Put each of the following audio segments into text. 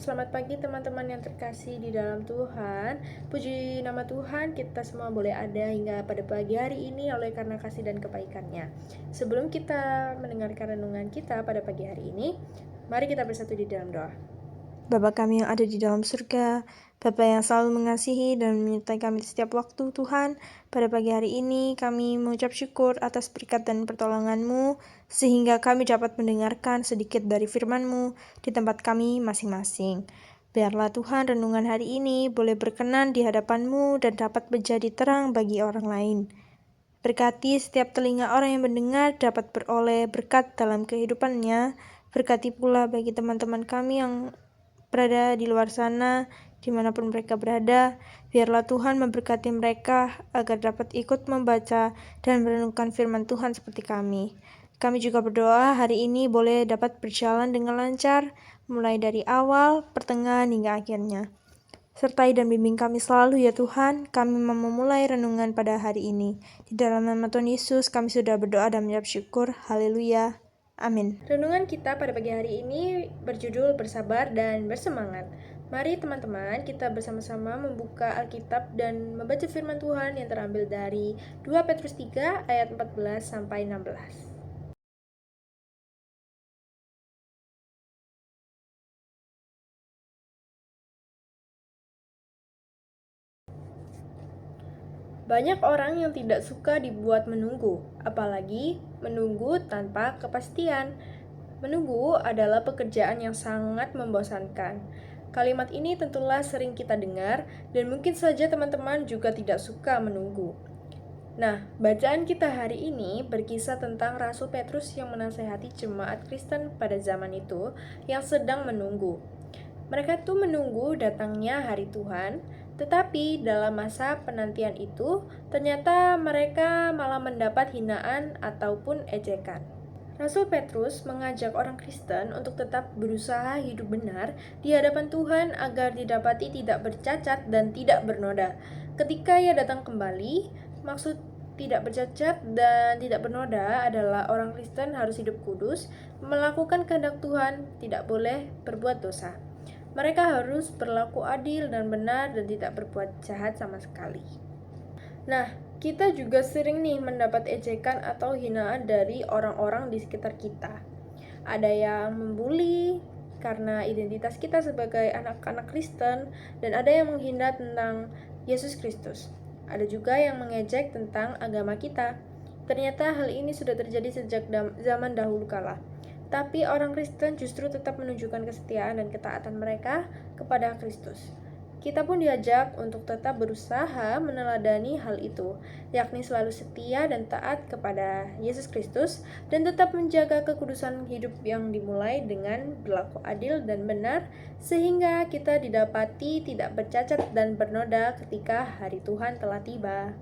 selamat pagi teman-teman yang terkasih di dalam Tuhan. Puji nama Tuhan, kita semua boleh ada hingga pada pagi hari ini oleh karena kasih dan kebaikannya. Sebelum kita mendengarkan renungan kita pada pagi hari ini, mari kita bersatu di dalam doa. Bapa kami yang ada di dalam surga, Bapa yang selalu mengasihi dan menyertai kami di setiap waktu, Tuhan. Pada pagi hari ini kami mengucap syukur atas berkat dan pertolongan-Mu, sehingga kami dapat mendengarkan sedikit dari firman-Mu di tempat kami masing-masing. Biarlah Tuhan renungan hari ini boleh berkenan di hadapan-Mu dan dapat menjadi terang bagi orang lain. Berkati setiap telinga orang yang mendengar dapat beroleh berkat dalam kehidupannya. Berkati pula bagi teman-teman kami yang berada di luar sana, dimanapun mereka berada. Biarlah Tuhan memberkati mereka agar dapat ikut membaca dan merenungkan firman Tuhan seperti kami. Kami juga berdoa hari ini boleh dapat berjalan dengan lancar, mulai dari awal, pertengahan, hingga akhirnya. Sertai dan bimbing kami selalu ya Tuhan, kami mau memulai renungan pada hari ini. Di dalam nama Tuhan Yesus kami sudah berdoa dan mengucap syukur. Haleluya. Amin. Renungan kita pada pagi hari ini berjudul Bersabar dan Bersemangat. Mari teman-teman kita bersama-sama membuka Alkitab dan membaca firman Tuhan yang terambil dari 2 Petrus 3 ayat 14 sampai 16. Banyak orang yang tidak suka dibuat menunggu, apalagi menunggu tanpa kepastian. Menunggu adalah pekerjaan yang sangat membosankan. Kalimat ini tentulah sering kita dengar dan mungkin saja teman-teman juga tidak suka menunggu. Nah, bacaan kita hari ini berkisah tentang Rasul Petrus yang menasehati jemaat Kristen pada zaman itu yang sedang menunggu. Mereka tuh menunggu datangnya hari Tuhan, tetapi dalam masa penantian itu, ternyata mereka malah mendapat hinaan ataupun ejekan. Rasul Petrus mengajak orang Kristen untuk tetap berusaha hidup benar di hadapan Tuhan agar didapati tidak bercacat dan tidak bernoda. Ketika ia datang kembali, maksud tidak bercacat dan tidak bernoda adalah orang Kristen harus hidup kudus, melakukan kehendak Tuhan, tidak boleh berbuat dosa. Mereka harus berlaku adil dan benar dan tidak berbuat jahat sama sekali. Nah, kita juga sering nih mendapat ejekan atau hinaan dari orang-orang di sekitar kita. Ada yang membuli karena identitas kita sebagai anak-anak Kristen dan ada yang menghina tentang Yesus Kristus. Ada juga yang mengejek tentang agama kita. Ternyata hal ini sudah terjadi sejak zaman dahulu kala. Tapi orang Kristen justru tetap menunjukkan kesetiaan dan ketaatan mereka kepada Kristus. Kita pun diajak untuk tetap berusaha meneladani hal itu, yakni selalu setia dan taat kepada Yesus Kristus dan tetap menjaga kekudusan hidup yang dimulai dengan berlaku adil dan benar sehingga kita didapati tidak bercacat dan bernoda ketika hari Tuhan telah tiba.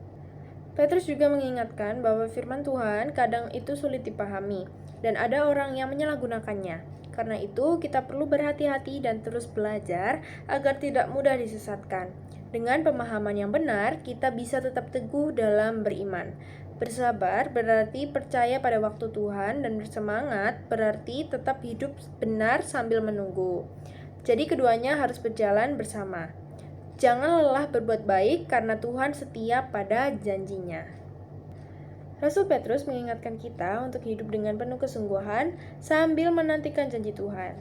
Petrus juga mengingatkan bahwa firman Tuhan kadang itu sulit dipahami, dan ada orang yang menyalahgunakannya. Karena itu, kita perlu berhati-hati dan terus belajar agar tidak mudah disesatkan. Dengan pemahaman yang benar, kita bisa tetap teguh dalam beriman. Bersabar berarti percaya pada waktu Tuhan, dan bersemangat berarti tetap hidup benar sambil menunggu. Jadi keduanya harus berjalan bersama. Jangan lelah berbuat baik karena Tuhan setia pada janjinya. Rasul Petrus mengingatkan kita untuk hidup dengan penuh kesungguhan sambil menantikan janji Tuhan.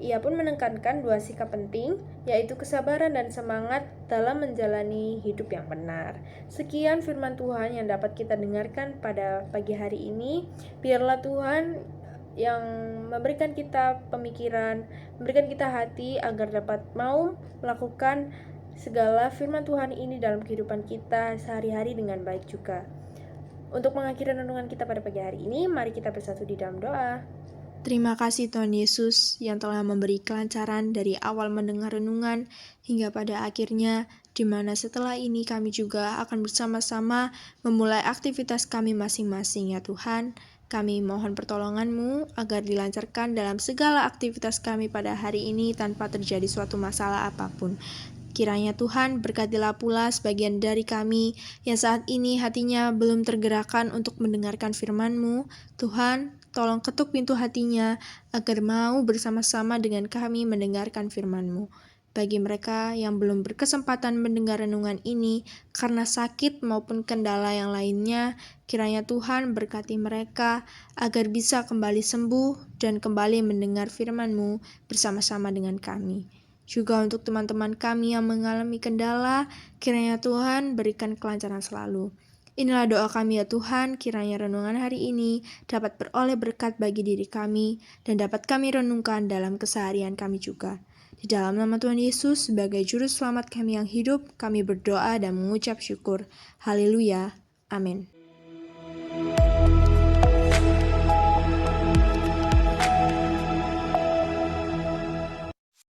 Ia pun menekankan dua sikap penting, yaitu kesabaran dan semangat dalam menjalani hidup yang benar. Sekian firman Tuhan yang dapat kita dengarkan pada pagi hari ini. Biarlah Tuhan yang memberikan kita pemikiran, memberikan kita hati agar dapat mau melakukan segala firman Tuhan ini dalam kehidupan kita sehari-hari dengan baik juga. Untuk mengakhiri renungan kita pada pagi hari ini, mari kita bersatu di dalam doa. Terima kasih Tuhan Yesus yang telah memberi kelancaran dari awal mendengar renungan hingga pada akhirnya, di mana setelah ini kami juga akan bersama-sama memulai aktivitas kami masing-masing ya Tuhan. Kami mohon pertolongan-Mu agar dilancarkan dalam segala aktivitas kami pada hari ini tanpa terjadi suatu masalah apapun. Kiranya Tuhan berkatilah pula sebagian dari kami yang saat ini hatinya belum tergerakkan untuk mendengarkan firman-Mu. Tuhan, tolong ketuk pintu hatinya agar mau bersama-sama dengan kami mendengarkan firman-Mu. Bagi mereka yang belum berkesempatan mendengar renungan ini karena sakit maupun kendala yang lainnya, kiranya Tuhan berkati mereka agar bisa kembali sembuh dan kembali mendengar firman-Mu bersama-sama dengan kami. Juga untuk teman-teman kami yang mengalami kendala, kiranya Tuhan berikan kelancaran selalu. Inilah doa kami ya Tuhan, kiranya renungan hari ini dapat beroleh berkat bagi diri kami dan dapat kami renungkan dalam keseharian kami juga. Di dalam nama Tuhan Yesus sebagai juru selamat kami yang hidup, kami berdoa dan mengucap syukur. Haleluya. Amin.